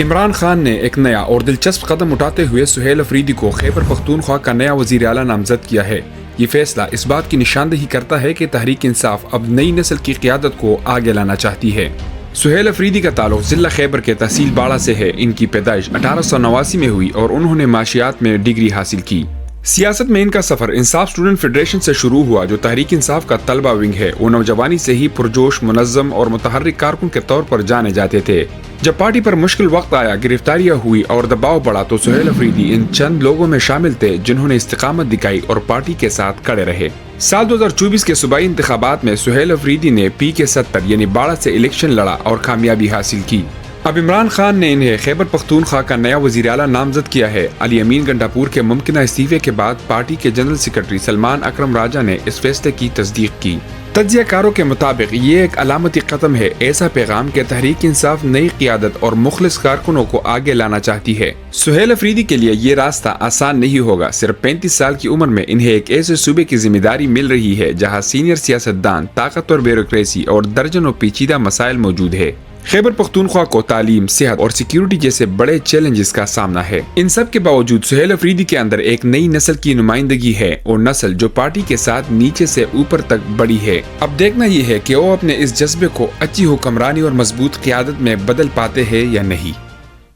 عمران خان نے ایک نیا اور دلچسپ قدم اٹھاتے ہوئے سہیل افریدی کو خیبر پختونخوا کا نیا وزیر اعلیٰ نامزد کیا ہے۔ یہ فیصلہ اس بات کی نشاندہی کرتا ہے کہ تحریک انصاف اب نئی نسل کی قیادت کو آگے لانا چاہتی ہے۔ سہیل افریدی کا تعلق ضلع خیبر کے تحصیل باڑہ سے ہے۔ ان کی پیدائش 1889 میں ہوئی اور انہوں نے معاشیات میں ڈگری حاصل کی۔ سیاست میں ان کا سفر انصاف اسٹوڈنٹ فیڈریشن سے شروع ہوا، جو تحریک انصاف کا طلبہ ونگ ہے۔ وہ نوجوانی سے ہی پرجوش، منظم اور متحرک کارکن کے طور پر جانے جاتے تھے۔ جب پارٹی پر مشکل وقت آیا، گرفتاریاں ہوئی اور دباؤ بڑھا تو سہیل افریدی ان چند لوگوں میں شامل تھے جنہوں نے استقامت دکھائی اور پارٹی کے ساتھ کھڑے رہے۔ سال 2024 کے صوبائی انتخابات میں سہیل افریدی نے PK-70 یعنی باڑہ سے الیکشن لڑا اور کامیابی حاصل کی۔ اب عمران خان نے انہیں خیبر پختونخوا کا نیا وزیر اعلیٰ نامزد کیا ہے۔ علی امین گنڈاپور کے ممکنہ استعفے کے بعد پارٹی کے جنرل سیکرٹری سلمان اکرم راجہ نے اس فیصلے کی تصدیق کی۔ تجزیہ کاروں کے مطابق یہ ایک علامتی قدم ہے، ایسا پیغام کہ تحریک انصاف نئی قیادت اور مخلص کارکنوں کو آگے لانا چاہتی ہے۔ سہیل افریدی کے لیے یہ راستہ آسان نہیں ہوگا۔ صرف 35 سال کی عمر میں انہیں ایک ایسے صوبے کی ذمہ داری مل رہی ہے جہاں سینئر سیاستدان، طاقتور بیوروکریسی اور درجنوں پیچیدہ مسائل موجود ہے۔ خیبر پختونخوا کو تعلیم، صحت اور سیکیورٹی جیسے بڑے چیلنجز کا سامنا ہے۔ ان سب کے باوجود سہیل افریدی کے اندر ایک نئی نسل کی نمائندگی ہے، اور نسل جو پارٹی کے ساتھ نیچے سے اوپر تک بڑی ہے۔ اب دیکھنا یہ ہے کہ وہ اپنے اس جذبے کو اچھی حکمرانی اور مضبوط قیادت میں بدل پاتے ہیں یا نہیں۔